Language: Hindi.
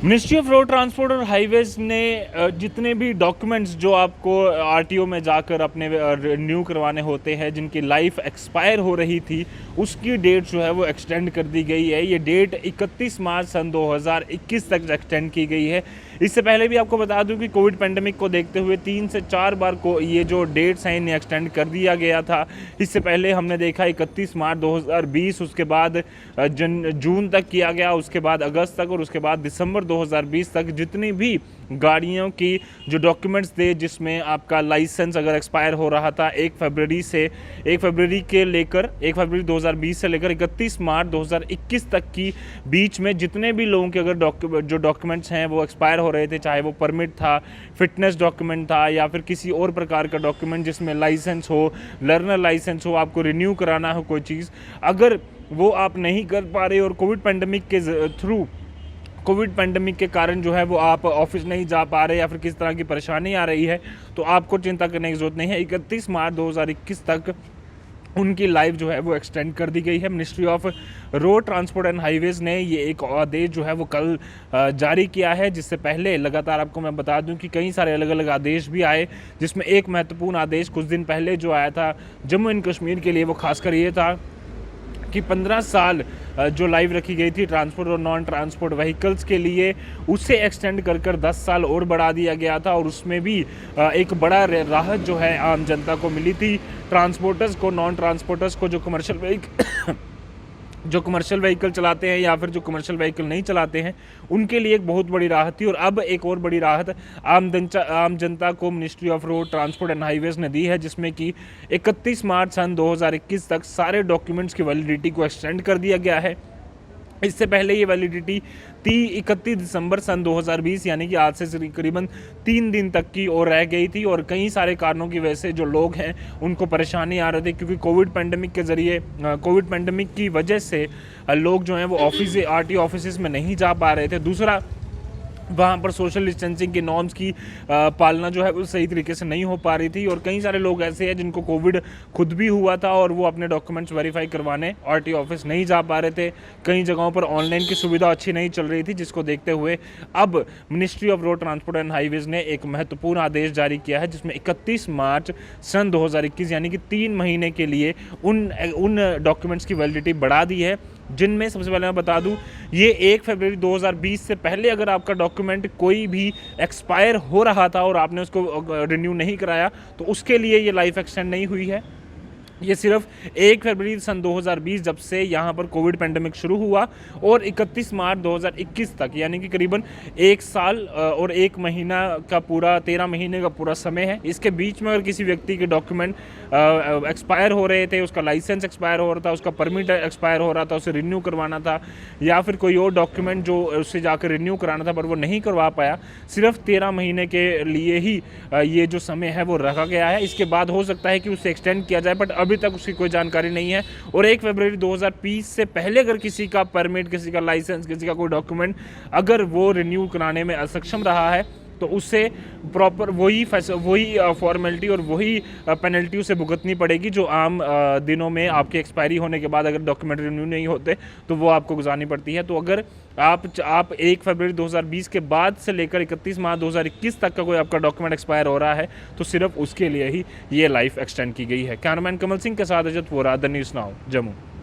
मिनिस्ट्री ऑफ रोड ट्रांसपोर्ट और हाईवेज ने जितने भी डॉक्यूमेंट्स जो आपको आरटीओ में जाकर अपने रिन्यू करवाने होते हैं, जिनकी लाइफ एक्सपायर हो रही थी, उसकी डेट जो है वो एक्सटेंड कर दी गई है। ये डेट 31 मार्च सन 2021 तक एक्सटेंड की गई है। इससे पहले भी आपको बता दूं कि कोविड पेंडेमिक को देखते हुए 3 से 4 बार को ये जो डेट्स हैं इन्हें एक्सटेंड कर दिया गया था। इससे पहले हमने देखा 31 मार्च 2020, उसके बाद जून तक किया गया, उसके बाद अगस्त तक और उसके बाद दिसंबर 2020 तक जितनी भी गाड़ियों की जो डॉक्यूमेंट्स थे, जिसमें आपका लाइसेंस अगर एक्सपायर हो रहा था 1 फरवरी 2020 से लेकर 31 मार्च 2021 तक की बीच में जितने भी लोगों के अगर जो डॉक्यूमेंट्स हैं वो एक्सपायर हो रहे थे, चाहे वो परमिट था, फिटनेस डॉक्यूमेंट था या फिर किसी और प्रकार का डॉक्यूमेंट जिसमें लाइसेंस हो, लर्नर लाइसेंस हो, आपको रिन्यू कराना हो कोई चीज़, अगर वो आप नहीं कर पा रहे और कोविड पेंडेमिक के कारण जो है वो आप ऑफिस नहीं जा पा रहे या फिर किस तरह की परेशानी आ रही है, तो आपको चिंता करने की ज़रूरत नहीं है। 31 मार्च 2021 तक उनकी लाइफ जो है वो एक्सटेंड कर दी गई है। Ministry of road transport and highways ने ये एक आदेश जो है वो कल जारी किया है। जिससे पहले लगातार आपको मैं बता दूं कि कई सारे अलग अलग आदेश भी आए, जिसमें एक महत्वपूर्ण आदेश कुछ दिन पहले जो आया था जम्मू एंड कश्मीर के लिए, वो खासकर ये था कि 15 साल जो लाइव रखी गई थी ट्रांसपोर्ट और नॉन ट्रांसपोर्ट व्हीकल्स के लिए, उसे एक्सटेंड कर 10 साल और बढ़ा दिया गया था। और उसमें भी एक बड़ा राहत जो है आम जनता को मिली थी। ट्रांसपोर्टर्स को, नॉन ट्रांसपोर्टर्स को, जो कमर्शियल व्हीकल चलाते हैं या फिर जो कमर्शियल व्हीकल नहीं चलाते हैं, उनके लिए एक बहुत बड़ी राहत थी। और अब एक और बड़ी राहत आम जनता को ministry of road transport and highways ने दी है, जिसमें कि 31 मार्च सन 2021 तक सारे डॉक्यूमेंट्स की वैलिडिटी को एक्सटेंड कर दिया गया है। इससे पहले ये वैलिडिटी 31 दिसंबर सन 2020 यानी कि आज से करीबन 3 दिन तक की और रह गई थी। और कई सारे कारणों की वजह से जो लोग हैं उनको परेशानी आ रही थी, क्योंकि कोविड पेंडेमिक की वजह से लोग जो हैं वो आरटीओ ऑफिस में नहीं जा पा रहे थे। दूसरा, वहाँ पर सोशल डिस्टेंसिंग की नॉर्म्स की पालना जो है वो सही तरीके से नहीं हो पा रही थी। और कई सारे लोग ऐसे हैं जिनको कोविड खुद भी हुआ था और वो अपने डॉक्यूमेंट्स वेरीफाई करवाने आरटीओ ऑफिस नहीं जा पा रहे थे। कई जगहों पर ऑनलाइन की सुविधा अच्छी नहीं चल रही थी, जिसको देखते हुए अब ministry of road transport and highways ने एक महत्वपूर्ण आदेश जारी किया है, जिसमें 31 मार्च सन 2021 यानी कि 3 महीने के लिए उन डॉक्यूमेंट्स की वैलिडिटी बढ़ा दी है, जिनमें सबसे पहले मैं बता दूं, ये 1 फरवरी 2020 से पहले अगर आपका डॉक्यूमेंट कोई भी एक्सपायर हो रहा था और आपने उसको रिन्यू नहीं कराया, तो उसके लिए ये लाइफ एक्सटेंड नहीं हुई है। ये सिर्फ 1 फरवरी सन 2020 जब से यहाँ पर कोविड पेंडेमिक शुरू हुआ और 31 मार्च 2021 तक, यानी कि करीबन 1 साल और 1 महीना का पूरा 13 महीने का पूरा समय है। इसके बीच में अगर किसी व्यक्ति के डॉक्यूमेंट एक्सपायर हो रहे थे, उसका लाइसेंस एक्सपायर हो रहा था, उसका परमिट एक्सपायर हो रहा था, उसे रिन्यू करवाना था, या फिर कोई और डॉक्यूमेंट जो उससे जाकर रिन्यू कराना था पर वो नहीं करवा पाया, सिर्फ 13 महीने के लिए ही ये जो समय है वो रखा गया है। इसके बाद हो सकता है कि उसे एक्सटेंड किया जाए, बट अभी तक उसकी कोई जानकारी नहीं है। और 1 फरवरी 2020 से पहले अगर किसी का परमिट, किसी का लाइसेंस, किसी का कोई डॉक्यूमेंट अगर वो रिन्यू कराने में असक्षम रहा है, तो उससे प्रॉपर वही फॉर्मेलिटी और वही पेनल्टी उसे भुगतनी पड़ेगी, जो आम दिनों में आपके एक्सपायरी होने के बाद अगर डॉक्यूमेंट रिन्यू नहीं होते तो वो आपको गुजारनी पड़ती है। तो अगर आप 1 फरवरी 2020 के बाद से लेकर 31 मार्च 2021 तक का कोई आपका डॉक्यूमेंट एक्सपायर हो रहा है, तो सिर्फ उसके लिए ही ये लाइफ एक्सटेंड की गई है। कैमरामैन कमल सिंह के साथ Ajat Vora, the News Now, Jammu.